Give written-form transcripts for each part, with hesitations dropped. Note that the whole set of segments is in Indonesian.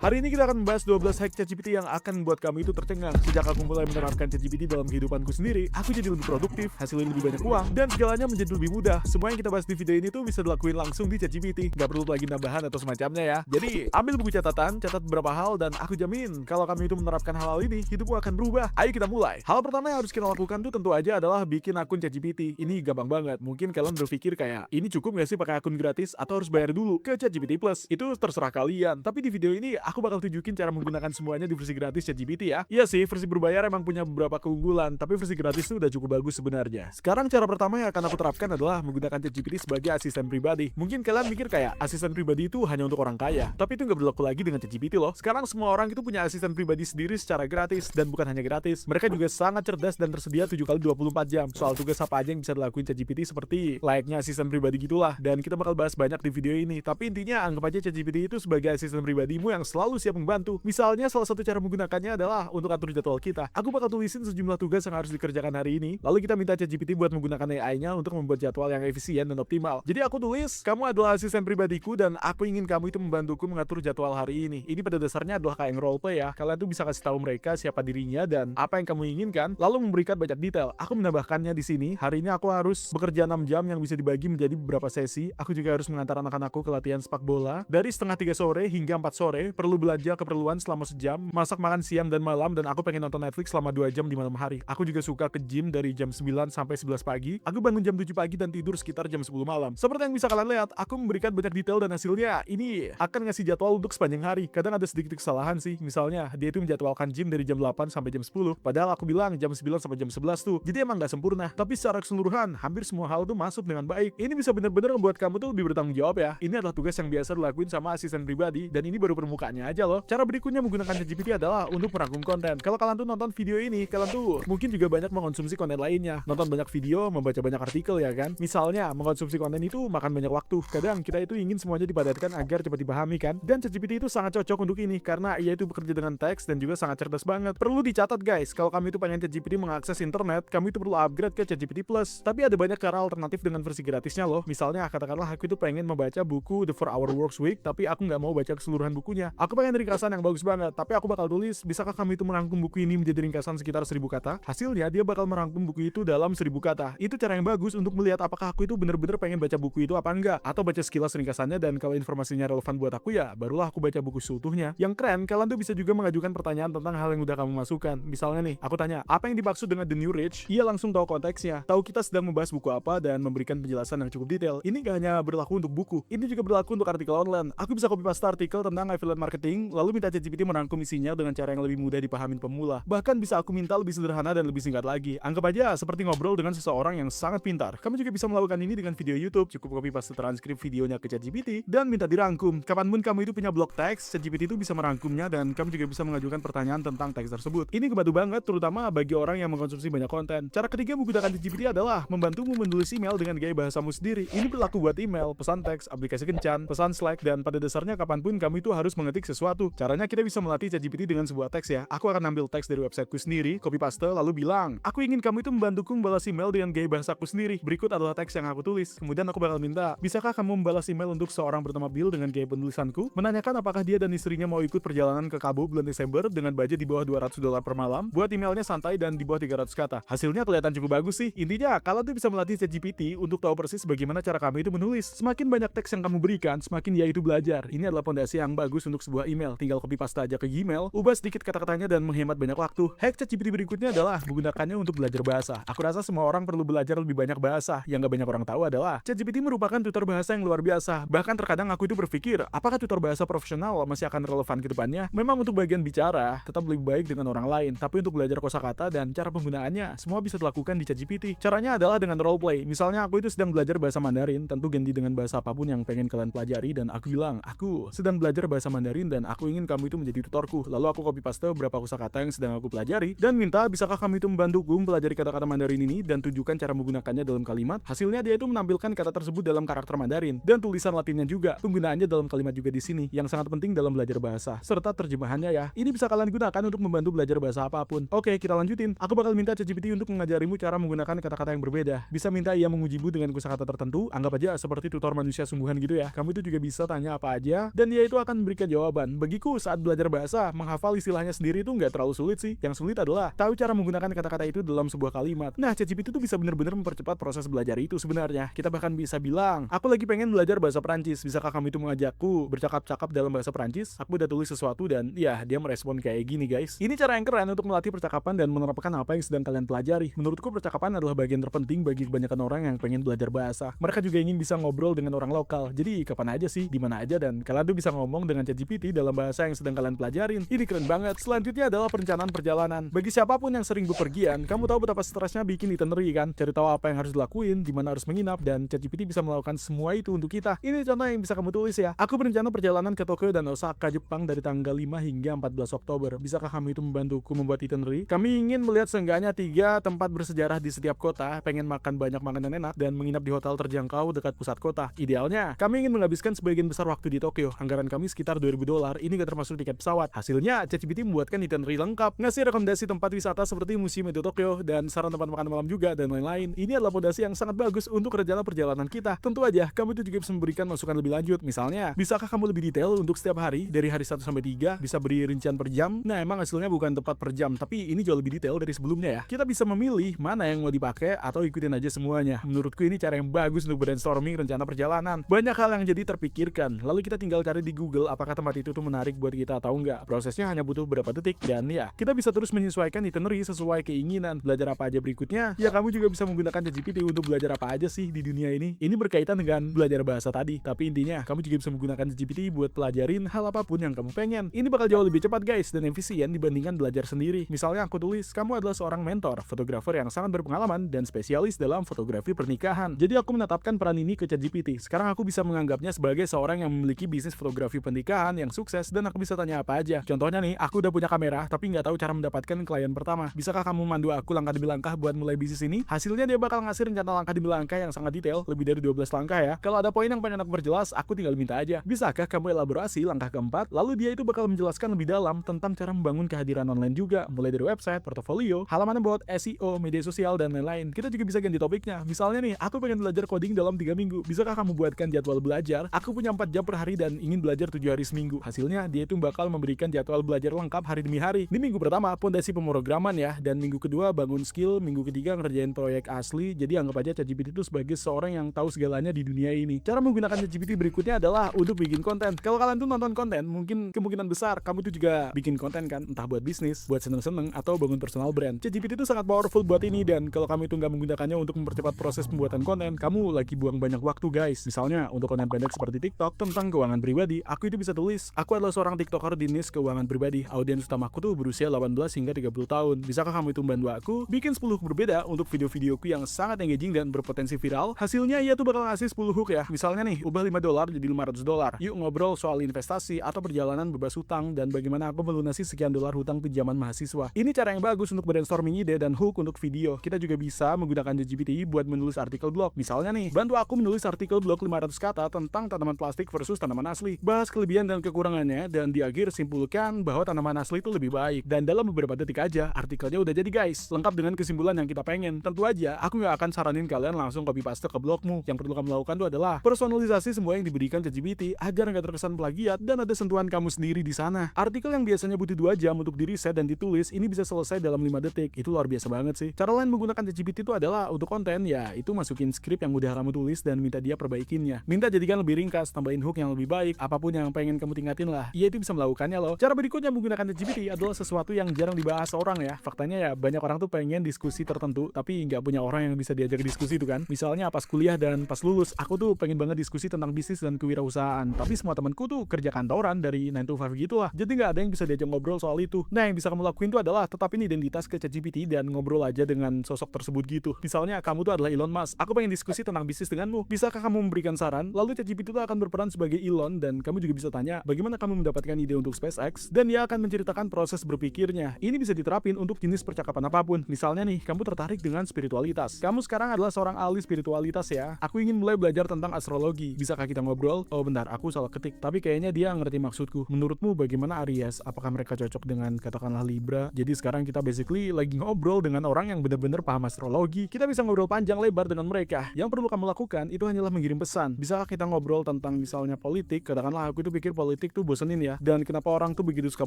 Hari ini kita akan membahas 12 hack ChatGPT yang akan membuat kamu itu tercengang. Sejak aku mulai menerapkan ChatGPT dalam kehidupanku sendiri, aku jadi lebih produktif, hasilin lebih banyak uang, dan segalanya menjadi lebih mudah. Semua yang kita bahas di video ini tuh bisa dilakuin langsung di ChatGPT. Gak perlu lagi nambahan atau semacamnya ya. Jadi, ambil buku catatan, catat beberapa hal, dan aku jamin kalau kamu itu menerapkan hal-hal ini, hidupmu akan berubah. Ayo kita mulai. Hal pertama yang harus kita lakukan tuh tentu aja adalah bikin akun ChatGPT. Ini gampang banget. Mungkin kalian berpikir kayak, ini cukup gak sih pakai akun gratis atau harus bayar dulu ke ChatGPT Plus? Itu terserah kalian. Tapi di video ini aku bakal tunjukin cara menggunakan semuanya di versi gratis ChatGPT ya. Iya sih, versi berbayar emang punya beberapa keunggulan, tapi versi gratis itu udah cukup bagus sebenarnya. Sekarang cara pertama yang akan aku terapkan adalah menggunakan ChatGPT sebagai asisten pribadi. Mungkin kalian mikir kayak asisten pribadi itu hanya untuk orang kaya, tapi itu nggak berlaku lagi dengan ChatGPT loh. Sekarang semua orang itu punya asisten pribadi sendiri secara gratis, dan bukan hanya gratis, mereka juga sangat cerdas dan tersedia 7x24 jam. Soal tugas apa aja yang bisa dilakuin ChatGPT seperti layaknya asisten pribadi gitulah, dan kita bakal bahas banyak di video ini. Tapi intinya anggap aja ChatGPT itu sebagai asisten pribadimu yang selalu siap membantu. Misalnya salah satu cara menggunakannya adalah untuk atur jadwal kita. Aku bakal tulisin sejumlah tugas yang harus dikerjakan hari ini, lalu kita minta ChatGPT buat menggunakan AI-nya untuk membuat jadwal yang efisien dan optimal. Jadi aku tulis, kamu adalah asisten pribadiku dan aku ingin kamu itu membantuku mengatur jadwal hari ini. Ini pada dasarnya adalah kayak roleplay ya. Kalian tuh bisa kasih tahu mereka siapa dirinya dan apa yang kamu inginkan, lalu memberikan banyak detail. Aku menambahkannya di sini. Hari ini aku harus bekerja 6 jam yang bisa dibagi menjadi beberapa sesi. Aku juga harus mengantar anak-anakku ke latihan sepak bola dari setengah 3 sore hingga 4 sore. Perlu belanja keperluan selama sejam, masak makan siang dan malam, dan aku pengen nonton Netflix selama 2 jam di malam hari. Aku juga suka ke gym dari jam 9 sampai 11 pagi. Aku bangun jam 7 pagi dan tidur sekitar jam 10 malam. Seperti yang bisa kalian lihat, aku memberikan banyak detail dan hasilnya ini akan ngasih jadwal untuk sepanjang hari. Kadang ada sedikit kesalahan sih. Misalnya, dia itu menjadwalkan gym dari jam 8 sampai jam 10, padahal aku bilang jam 9 sampai jam 11 tuh. Jadi emang gak sempurna, tapi secara keseluruhan hampir semua hal tuh masuk dengan baik. Ini bisa benar-benar membuat kamu tuh lebih bertanggung jawab ya. Ini adalah tugas yang biasa dilakuin sama asisten pribadi, dan ini baru permukaannya aja loh. Cara berikutnya menggunakan ChatGPT adalah untuk merangkum konten. Kalau kalian tuh nonton video ini, kalian tuh mungkin juga banyak mengkonsumsi konten lainnya. Nonton banyak video, membaca banyak artikel ya kan. Misalnya, mengkonsumsi konten itu makan banyak waktu. Kadang kita itu ingin semuanya dipadatkan agar cepat dipahami kan. Dan ChatGPT itu sangat cocok untuk ini karena ia itu bekerja dengan teks dan juga sangat cerdas banget. Perlu dicatat guys, kalau kamu itu pengen ChatGPT mengakses internet, kamu itu perlu upgrade ke ChatGPT Plus. Tapi ada banyak cara alternatif dengan versi gratisnya loh. Misalnya, katakanlah aku itu pengen membaca buku The 4-Hour Works Week, tapi aku nggak mau baca keseluruhan bukunya. Aku pengen ringkasan yang bagus banget, tapi aku bakal tulis, bisakah kamu itu merangkum buku ini menjadi ringkasan sekitar 1000 kata? Hasilnya, dia bakal merangkum buku itu dalam 1000 kata. Itu cara yang bagus untuk melihat apakah aku itu bener-bener pengen baca buku itu apa enggak, atau baca sekilas ringkasannya, dan kalau informasinya relevan buat aku ya, barulah aku baca buku seutuhnya. Yang keren, kalian tuh bisa juga mengajukan pertanyaan tentang hal yang udah kamu masukkan. Misalnya nih, aku tanya, apa yang dimaksud dengan The New Rich? Ia langsung tahu konteksnya, tahu kita sedang membahas buku apa, dan memberikan penjelasan yang cukup detail. Ini gak hanya berlaku untuk buku, ini juga berlaku untuk artikel online. Aku bisa copy paste artikel tentang affiliate marketing, lalu minta ChatGPT merangkum isinya dengan cara yang lebih mudah dipahamin pemula. Bahkan bisa aku minta lebih sederhana dan lebih singkat lagi. Anggap aja seperti ngobrol dengan seseorang yang sangat pintar. Kamu juga bisa melakukan ini dengan video YouTube. Cukup copy paste transkrip videonya ke ChatGPT dan minta dirangkum. Kapanpun kamu itu punya blog teks, ChatGPT itu bisa merangkumnya dan kamu juga bisa mengajukan pertanyaan tentang teks tersebut. Ini kebantu banget terutama bagi orang yang mengkonsumsi banyak konten. Cara ketiga menggunakan ChatGPT adalah membantumu menulis email dengan gaya bahasamu sendiri. Ini berlaku buat email, pesan teks, aplikasi kencan, pesan Slack, dan pada dasarnya kapanpun kamu itu harus mengetik sesuatu. Caranya kita bisa melatih ChatGPT dengan sebuah teks ya. Aku akan ambil teks dari websiteku sendiri, copy paste, lalu bilang, aku ingin kamu itu membantuku membalas email dengan gaya bahasaku sendiri. Berikut adalah teks yang aku tulis. Kemudian aku bakal minta, bisakah kamu membalas email untuk seorang bernama Bill dengan gaya penulisanku? Menanyakan apakah dia dan istrinya mau ikut perjalanan ke Cabo bulan Desember dengan budget di bawah $200 per malam. Buat emailnya santai dan di bawah 300 kata. Hasilnya kelihatan cukup bagus sih. Intinya, kalian tuh bisa melatih ChatGPT untuk tahu persis bagaimana cara kamu itu menulis. Semakin banyak teks yang kamu berikan, semakin dia itu belajar. Ini adalah fondasi yang bagus untuk sebuah email. Tinggal copy paste aja ke Gmail, ubah sedikit kata-katanya dan menghemat banyak waktu. Hack ChatGPT berikutnya adalah menggunakannya untuk belajar bahasa. Aku rasa semua orang perlu belajar lebih banyak bahasa. Yang gak banyak orang tahu adalah ChatGPT merupakan tutor bahasa yang luar biasa. Bahkan terkadang aku itu berpikir, apakah tutor bahasa profesional masih akan relevan ke depannya? Memang untuk bagian bicara tetap lebih baik dengan orang lain, tapi untuk belajar kosakata dan cara penggunaannya semua bisa dilakukan di ChatGPT. Caranya adalah dengan roleplay. Misalnya aku itu sedang belajar bahasa Mandarin, tentu ganti dengan bahasa apapun yang pengen kalian pelajari, dan aku bilang, aku sedang belajar bahasa Mandarin dan aku ingin kamu itu menjadi tutorku. Lalu aku copy paste beberapa kosakata yang sedang aku pelajari dan minta, bisakah kamu itu membantuku mempelajari kata-kata Mandarin ini dan tunjukkan cara menggunakannya dalam kalimat. Hasilnya dia itu menampilkan kata tersebut dalam karakter Mandarin dan tulisan Latinnya juga. Penggunaannya dalam kalimat juga di sini yang sangat penting dalam belajar bahasa serta terjemahannya ya. Ini bisa kalian gunakan untuk membantu belajar bahasa apapun. Oke, kita lanjutin. Aku bakal minta ChatGPT untuk mengajarimu cara menggunakan kata-kata yang berbeda. Bisa minta ia mengujimu dengan kosakata tertentu. Anggap aja seperti tutor manusia sungguhan gitu ya. Kamu itu juga bisa tanya apa aja dan dia itu akan memberikan jawaban. jawaban. Bagiku saat belajar bahasa, menghafal istilahnya sendiri itu nggak terlalu sulit sih. Yang sulit adalah tahu cara menggunakan kata-kata itu dalam sebuah kalimat. Nah, ChatGPT itu bisa benar-benar mempercepat proses belajar itu sebenarnya. Kita bahkan bisa bilang, aku lagi pengen belajar bahasa Perancis. Bisakah kamu itu mengajakku bercakap-cakap dalam bahasa Perancis? Aku udah tulis sesuatu dan ya, dia merespon kayak gini guys. Ini cara yang keren untuk melatih percakapan dan menerapkan apa yang sedang kalian pelajari. Menurutku percakapan adalah bagian terpenting bagi kebanyakan orang yang pengen belajar bahasa. Mereka juga ingin bisa ngobrol dengan orang lokal. Jadi kapan aja sih, di mana aja, dan kalian tuh bisa ngomong dengan ChatGPT dalam bahasa yang sedang kalian pelajarin. Ini keren banget. Selanjutnya adalah perencanaan perjalanan. Bagi siapapun yang sering bepergian, kamu tahu betapa stresnya bikin itinerary kan? Cari tahu apa yang harus dilakuin, di mana harus menginap, dan ChatGPT bisa melakukan semua itu untuk kita. Ini contoh yang bisa kamu tulis ya. Aku berencana perjalanan ke Tokyo dan Osaka, Jepang dari tanggal 5 hingga 14 Oktober. Bisakah kamu itu membantuku membuat itinerary? Kami ingin melihat seenggaknya 3 tempat bersejarah di setiap kota, pengen makan banyak makanan enak, dan menginap di hotel terjangkau dekat pusat kota. Idealnya, kami ingin menghabiskan sebagian besar waktu di Tokyo. Anggaran kami sekitar $2.000, ini gak termasuk tiket pesawat. Hasilnya, ChatGPT membuatkan itinerary lengkap, ngasih rekomendasi tempat wisata seperti museum di Tokyo, dan saran tempat makan malam juga, dan lain-lain. Ini adalah fondasi yang sangat bagus untuk rencana perjalanan kita. Tentu aja, kamu itu juga bisa memberikan masukan lebih lanjut. Misalnya, bisakah kamu lebih detail untuk setiap hari, dari hari 1 sampai 3, bisa beri rincian per jam? Nah, emang hasilnya bukan tepat per jam, tapi ini jauh lebih detail dari sebelumnya ya. Kita bisa memilih mana yang mau dipakai atau ikutin aja semuanya. Menurutku ini cara yang bagus untuk brainstorming rencana perjalanan. Banyak hal yang jadi terpikirkan, lalu kita tinggal cari di Google apakah tempat itu tuh menarik buat kita atau enggak. Prosesnya hanya butuh beberapa detik, dan ya, kita bisa terus menyesuaikan itinerary sesuai keinginan. Belajar apa aja berikutnya, ya kamu juga bisa menggunakan ChatGPT untuk belajar apa aja sih di dunia ini. Ini berkaitan dengan belajar bahasa tadi, tapi intinya kamu juga bisa menggunakan ChatGPT buat pelajarin hal apapun yang kamu pengen. Ini bakal jauh lebih cepat guys, dan efisien dibandingkan belajar sendiri. Misalnya aku tulis, kamu adalah seorang mentor, fotografer yang sangat berpengalaman dan spesialis dalam fotografi pernikahan. Jadi aku menetapkan peran ini ke ChatGPT. Sekarang aku bisa menganggapnya sebagai seorang yang memiliki bisnis fotografi pernikahan yang sukses, dan aku bisa tanya apa aja. Contohnya nih, aku udah punya kamera tapi nggak tahu cara mendapatkan klien pertama. Bisakah kamu mandu aku langkah demi langkah buat mulai bisnis ini? Hasilnya dia bakal ngasih rencana langkah demi langkah yang sangat detail, lebih dari 12 langkah ya. Kalau ada poin yang pengen aku perjelas, aku tinggal minta aja. Bisakah kamu elaborasi langkah keempat? Lalu dia itu bakal menjelaskan lebih dalam tentang cara membangun kehadiran online juga, mulai dari website, portofolio, halaman about SEO, media sosial, dan lain-lain. Kita juga bisa ganti topiknya. Misalnya nih, aku pengen belajar coding dalam 3 minggu. Bisakah kamu buatkan jadwal belajar? Aku punya 4 jam per hari dan ingin belajar 7 hari seminggu. Hasilnya, dia itu bakal memberikan jadwal belajar lengkap hari demi hari. Di minggu pertama, pondasi pemrograman ya, dan minggu kedua bangun skill, minggu ketiga ngerjain proyek asli. Jadi anggap aja ChatGPT itu sebagai seorang yang tahu segalanya di dunia ini. Cara menggunakan ChatGPT berikutnya adalah untuk bikin konten. Kalau kalian tuh nonton konten, mungkin kemungkinan besar kamu tuh juga bikin konten kan, entah buat bisnis, buat seneng-seneng, atau bangun personal brand. ChatGPT itu sangat powerful buat ini, dan kalau kamu itu nggak menggunakannya untuk mempercepat proses pembuatan konten, kamu lagi buang banyak waktu guys. Misalnya untuk konten pendek seperti TikTok tentang keuangan pribadi, aku itu bisa tulis, aku adalah seorang TikToker di niche keuangan pribadi. Audiens utamaku tuh berusia 18 hingga 30 tahun. Bisakah kamu itu membantu aku bikin 10 hook berbeda untuk video-videoku yang sangat engaging dan berpotensi viral? Hasilnya ia tuh bakal ngasih 10 hook ya. Misalnya nih, ubah $5 jadi $500. Yuk ngobrol soal investasi atau perjalanan bebas hutang, dan bagaimana aku melunasi sekian dolar hutang pinjaman mahasiswa. Ini cara yang bagus untuk brainstorming ide dan hook untuk video. Kita juga bisa menggunakan ChatGPT buat menulis artikel blog. Misalnya nih, bantu aku menulis artikel blog 500 kata tentang tanaman plastik versus tanaman asli. Bahas kelebihan dan kekurangannya, dan di akhir simpulkan bahwa tanaman asli itu lebih baik. Dan dalam beberapa detik aja, artikelnya udah jadi guys, lengkap dengan kesimpulan yang kita pengen. Tentu aja, aku nggak akan saranin kalian langsung copy paste ke blogmu. Yang perlu kamu lakukan itu adalah personalisasi semua yang diberikan ChatGPT agar nggak terkesan plagiat dan ada sentuhan kamu sendiri di sana. Artikel yang biasanya butuh 2 jam untuk diriset dan ditulis, ini bisa selesai dalam 5 detik. Itu luar biasa banget sih. Cara lain menggunakan ChatGPT itu adalah untuk konten, ya itu masukin skrip yang udah kamu tulis dan minta dia perbaikinnya. Minta jadikan lebih ringkas, tambahin hook yang lebih baik, apapun yang pengen kamu tingkatin lah. Ia itu bisa melakukannya loh. Cara berikutnya menggunakan ChatGPT adalah sesuatu yang jarang dibahas orang ya. Faktanya ya, banyak orang tuh pengen diskusi tertentu, tapi nggak punya orang yang bisa diajak diskusi itu kan. Misalnya pas kuliah dan pas lulus, aku tuh pengen banget diskusi tentang bisnis dan kewirausahaan, tapi semua temanku tuh kerja kantoran dari 9 to 5 gitu lah. Jadi nggak ada yang bisa diajak ngobrol soal itu. Nah, yang bisa kamu lakuin itu adalah tetapin identitas ke ChatGPT dan ngobrol aja dengan sosok tersebut gitu. Misalnya kamu tuh adalah Elon Musk. Aku pengen diskusi tentang bisnis denganmu. Bisakah kamu memberikan saran? Lalu ChatGPT itu akan berperan sebagai Elon, dan kamu juga bisa tanya bagaimana kamu mendapatkan ide untuk SpaceX, dan dia akan menceritakan proses berpikirnya. Ini bisa diterapin untuk jenis percakapan apapun. Misalnya nih, kamu tertarik dengan spiritualitas. Kamu sekarang adalah seorang ahli spiritualitas ya. Aku ingin mulai belajar tentang astrologi. Bisakah kita ngobrol? Oh bentar, aku salah ketik. Tapi kayaknya dia ngerti maksudku. Menurutmu bagaimana Aries? Apakah mereka cocok dengan katakanlah Libra? Jadi sekarang kita basically lagi ngobrol dengan orang yang benar-benar paham astrologi. Kita bisa ngobrol panjang lebar dengan mereka. Yang perlu kamu lakukan itu hanyalah mengirim pesan. Bisakah kita ngobrol tentang misalnya politik? Katakanlah aku itu pikir politik politik tuh bosenin ya, dan kenapa orang tuh begitu suka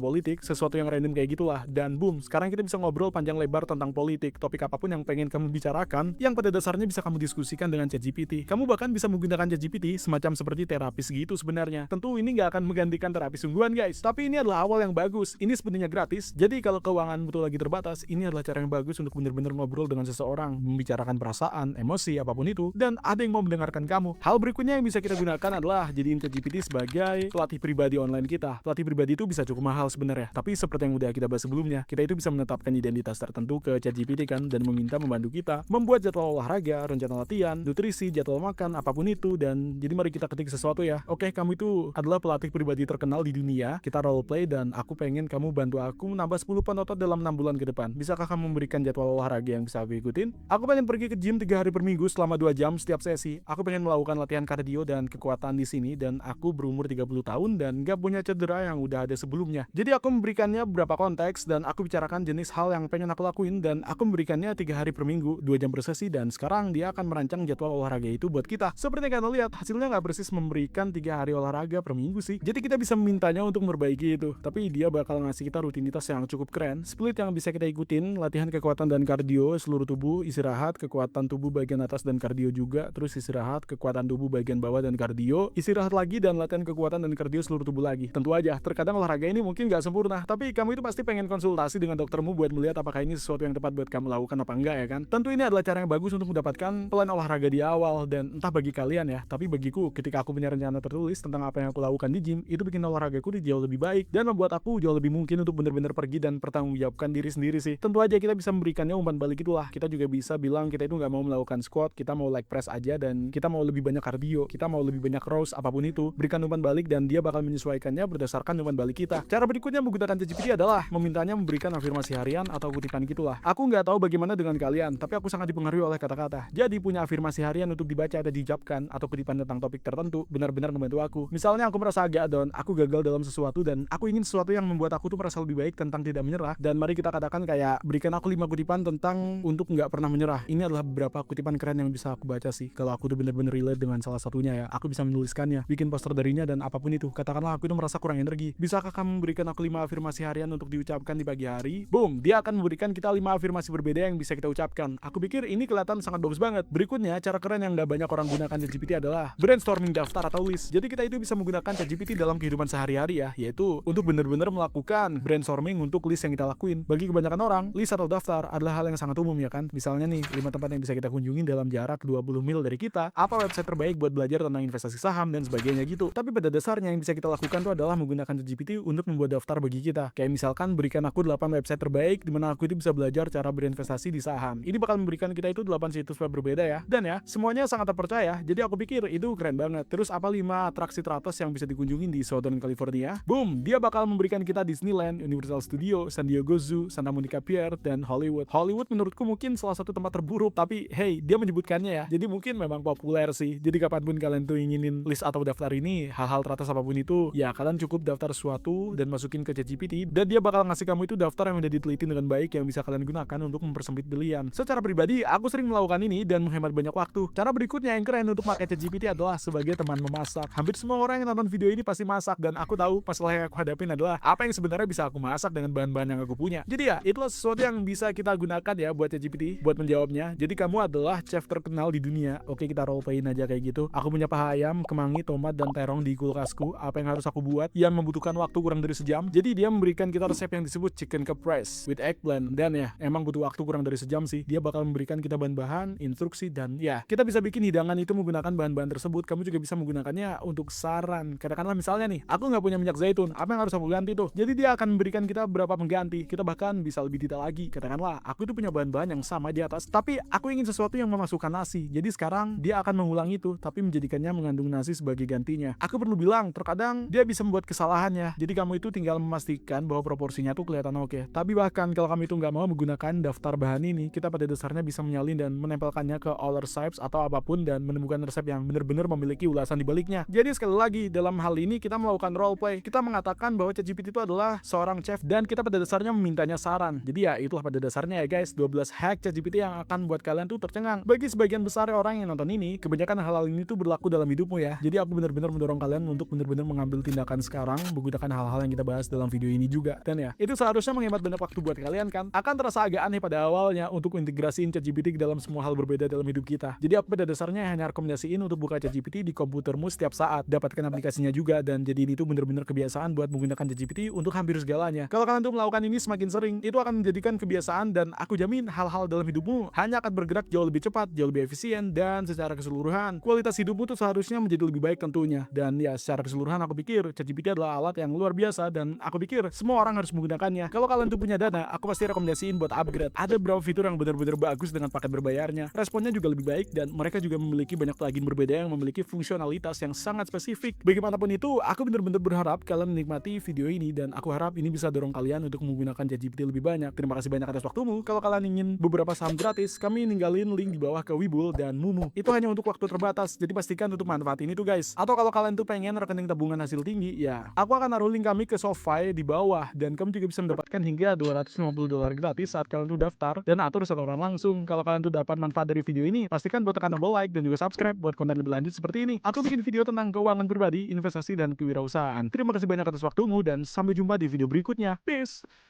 politik, sesuatu yang random kayak gitulah. Dan boom, sekarang kita bisa ngobrol panjang lebar tentang politik, topik apapun yang pengen kamu bicarakan, yang pada dasarnya bisa kamu diskusikan dengan ChatGPT. Kamu bahkan bisa menggunakan ChatGPT semacam seperti terapis gitu sebenarnya. Tentu ini nggak akan menggantikan terapi sungguhan guys, tapi ini adalah awal yang bagus. Ini sebenarnya gratis, jadi kalau keuanganmu tuh lagi terbatas, ini adalah cara yang bagus untuk bener-bener ngobrol dengan seseorang, membicarakan perasaan, emosi, apapun itu, dan ada yang mau mendengarkan kamu. Hal berikutnya yang bisa kita gunakan adalah jadiin ChatGPT sebagai pelatih pribadi online kita. Pelatih pribadi itu bisa cukup mahal sebenarnya, tapi seperti yang udah kita bahas sebelumnya, kita itu bisa menetapkan identitas tertentu ke ChatGPT kan, dan meminta membantu kita membuat jadwal olahraga, rencana latihan, nutrisi, jadwal makan, apapun itu. Dan jadi mari kita ketik sesuatu ya. Oke, kamu itu adalah pelatih pribadi terkenal di dunia, kita roleplay dan aku pengen kamu bantu aku menambah 10 pound otot dalam 6 bulan ke depan. Bisakah kamu memberikan jadwal olahraga yang bisa aku ikutin? Aku pengen pergi ke gym 3 hari per minggu selama 2 jam setiap sesi. Aku pengen melakukan latihan kardio dan kekuatan di sini, dan aku berumur 30 tahun dan gak punya cedera yang udah ada sebelumnya. Jadi aku memberikannya beberapa konteks dan aku bicarakan jenis hal yang pengen aku lakuin, dan aku memberikannya 3 hari per minggu, 2 jam per sesi, dan sekarang dia akan merancang jadwal olahraga itu buat kita. Seperti yang kalian lihat, hasilnya gak persis memberikan 3 hari olahraga per minggu sih. Jadi kita bisa memintanya untuk memperbaiki itu, tapi dia bakal ngasih kita rutinitas yang cukup keren, split yang bisa kita ikutin, latihan kekuatan dan kardio seluruh tubuh, istirahat, kekuatan tubuh bagian atas dan kardio juga, terus istirahat, kekuatan tubuh bagian bawah dan kardio, istirahat lagi dan latihan kekuatan dan kardio seluruh tubuh lagi. Tentu aja, terkadang olahraga ini mungkin gak sempurna, tapi kamu itu pasti pengen konsultasi dengan doktermu buat melihat apakah ini sesuatu yang tepat buat kamu lakukan apa enggak ya kan. Tentu ini adalah cara yang bagus untuk mendapatkan plan olahraga di awal, dan entah bagi kalian ya, tapi bagiku ketika aku punya rencana tertulis tentang apa yang aku lakukan di gym, itu bikin olahragaku jauh lebih baik dan membuat aku jauh lebih mungkin untuk benar-benar pergi dan pertanggungjawabkan diri sendiri sih. Tentu aja kita bisa memberikannya umpan balik itulah. Kita juga bisa bilang kita itu nggak mau melakukan squat, kita mau leg press aja, dan kita mau lebih banyak kardio, kita mau lebih banyak rows, apapun itu. Berikan umpan balik dan dia bakal menyesuaikannya berdasarkan umpan balik kita. Cara berikutnya menggunakan ChatGPT adalah memintanya memberikan afirmasi harian atau kutipan gitulah. Aku nggak tahu bagaimana dengan kalian, tapi aku sangat dipengaruhi oleh kata-kata. Jadi punya afirmasi harian untuk dibaca dan diucapkan atau kutipan tentang topik tertentu benar-benar membantu aku. Misalnya aku merasa agak down, aku gagal dalam sesuatu dan aku ingin sesuatu yang membuat aku tuh merasa lebih baik tentang tidak menyerah, dan mari kita katakan kayak berikan aku 5 kutipan tentang untuk nggak pernah menyerah. Ini adalah beberapa kutipan keren yang bisa aku baca sih. Kalau aku tuh bener-bener relate dengan salah satunya ya, aku bisa menuliskannya, bikin poster darinya, dan apapun itu. Katakanlah aku itu merasa kurang energi, bisakah kamu memberikan aku 5 afirmasi harian untuk diucapkan di pagi hari? Boom, dia akan memberikan kita 5 afirmasi berbeda yang bisa kita ucapkan. Aku pikir ini kelihatan sangat bagus banget. Berikutnya, cara keren yang nggak banyak orang gunakan di ChatGPT adalah brainstorming daftar atau list. Jadi kita itu bisa menggunakan ChatGPT dalam kehidupan sehari-hari ya, yaitu untuk bener-bener melakukan brainstorming untuk list yang kita lakuin. Bagi kebanyakan orang, list atau daftar adalah hal yang sangat umum ya kan. Misalnya nih, 5 tempat yang bisa kita kunjungi dalam jarak 20 mil dari kita, apa website terbaik buat belajar tentang investasi saham dan sebagainya gitu. Tapi pada dasarnya yang bisa kita lakukan itu adalah menggunakan ChatGPT untuk membuat daftar bagi kita. Kayak misalkan berikan aku 8 website terbaik di mana aku itu bisa belajar cara berinvestasi di saham. Ini bakal memberikan kita itu 8 situs web berbeda ya. Dan ya, semuanya sangat terpercaya. Jadi aku pikir itu keren banget. Terus apa 5 atraksi teratas yang bisa dikunjungi di Southern California? Boom, dia bakal memberikan kita Disneyland, Universal Studio, San Diego Zoo, Santa Monica Pier, dan Hollywood. Hollywood menurutku mungkin salah satu tempat terburuk, tapi hey, dia menyebutkannya ya. Jadi mungkin memang populer sih. Jadi kapanpun kalian tuh inginin list atau daftar ini, hal-hal teratas apapun itu, ya kalian cukup daftar sesuatu dan masukin ke ChatGPT, dan dia bakal ngasih kamu itu daftar yang udah diteliti dengan baik yang bisa kalian gunakan untuk mempersempit pilihan. Secara pribadi, aku sering melakukan ini dan menghemat banyak waktu. Cara berikutnya yang keren untuk pakai ChatGPT adalah sebagai teman memasak. Hampir semua orang yang nonton video ini pasti masak, dan aku tahu masalah yang aku hadapin adalah apa yang sebenarnya bisa aku masak dengan bahan-bahan yang aku punya. Jadi ya, itulah sesuatu yang bisa kita gunakan ya buat ChatGPT, buat menjawabnya. Jadi kamu adalah chef terkenal di dunia. Oke, kita roleplayin aja kayak gitu. Aku punya paha ayam, kemangi, tomat, dan terong di kulkasku. Apa yang harus aku buat? Yang membutuhkan waktu kurang dari sejam. Jadi dia memberikan kita resep yang disebut chicken caprese with eggplant. Dan ya, emang butuh waktu kurang dari sejam sih. Dia bakal memberikan kita bahan-bahan, instruksi, dan ya, kita bisa bikin hidangan itu menggunakan bahan-bahan tersebut. Kamu juga bisa menggunakannya untuk saran. Katakanlah misalnya nih, aku nggak punya minyak zaitun. Apa yang harus aku ganti tuh? Jadi dia akan memberikan kita beberapa pengganti. Kita bahkan bisa lebih detail lagi. Katakanlah, aku itu punya bahan-bahan yang sama di atas, tapi aku ingin sesuatu yang memasukkan nasi. Jadi sekarang dia akan mengulang itu, tapi menjadikannya mengandung nasi sebagai gantinya. Aku perlu bilang, terkadang dia bisa membuat kesalahannya. Jadi kamu itu tinggal memastikan bahwa proporsinya tuh kelihatan oke. Tapi bahkan kalau kamu itu nggak mau menggunakan daftar bahan ini, kita pada dasarnya bisa menyalin dan menempelkannya ke all recipes atau apapun dan menemukan resep yang benar-benar memiliki ulasan di baliknya. Jadi sekali lagi, dalam hal ini kita melakukan roleplay. Kita mengatakan bahwa ChatGPT itu adalah seorang chef dan kita pada dasarnya memintanya saran. Jadi ya itulah pada dasarnya ya guys, 12 hack ChatGPT yang akan buat kalian tuh tercengang. Bagi sebagian besar orang yang nonton ini, kebanyakan hal-hal ini tuh berlaku dalam hidupmu ya. Jadi aku benar-benar mendorong kalian untuk benar-benar mengambil mengambil tindakan sekarang menggunakan hal-hal yang kita bahas dalam video ini juga. Dan ya, itu seharusnya menghemat banyak waktu buat kalian kan. Akan terasa agak aneh pada awalnya untuk integrasiin ChatGPT ke dalam semua hal berbeda dalam hidup kita. Jadi aku pada dasarnya hanya rekomendasiin untuk buka ChatGPT di komputermu setiap saat, dapatkan aplikasinya juga, dan jadi ini tuh bener-bener kebiasaan buat menggunakan ChatGPT untuk hampir segalanya. Kalau kalian tuh melakukan ini semakin sering, itu akan menjadikan kebiasaan, dan aku jamin hal-hal dalam hidupmu hanya akan bergerak jauh lebih cepat, jauh lebih efisien, dan secara keseluruhan kualitas hidupmu tuh seharusnya menjadi lebih baik tentunya. Dan ya, secara keseluruhan aku pikir ChatGPT adalah alat yang luar biasa, dan aku pikir semua orang harus menggunakannya. Kalau kalian tuh punya dana, aku pasti rekomendasiin buat upgrade. Ada beberapa fitur yang benar-benar bagus dengan paket berbayarnya. Responnya juga lebih baik, dan mereka juga memiliki banyak plugin berbeda yang memiliki fungsionalitas yang sangat spesifik. Bagaimanapun itu, aku benar-benar berharap kalian menikmati video ini, dan aku harap ini bisa dorong kalian untuk menggunakan ChatGPT lebih banyak. Terima kasih banyak atas waktumu. Kalau kalian ingin beberapa saham gratis, kami ninggalin link di bawah ke Webull dan Mumu. Itu hanya untuk waktu terbatas, jadi pastikan untuk manfaatin itu guys. Atau kalau kalian tuh pengen rekening tabungan hasil tinggi, ya aku akan naruh link kami ke SoFi di bawah, dan kamu juga bisa mendapatkan hingga $250 gratis saat kalian tuh daftar dan atur setoran langsung. Kalau kalian tuh dapat manfaat dari video ini, pastikan buat tekan tombol like dan juga subscribe buat konten lebih lanjut seperti ini. Aku bikin video tentang keuangan pribadi, investasi, dan kewirausahaan. Terima kasih banyak atas waktumu, dan sampai jumpa di video berikutnya. Peace!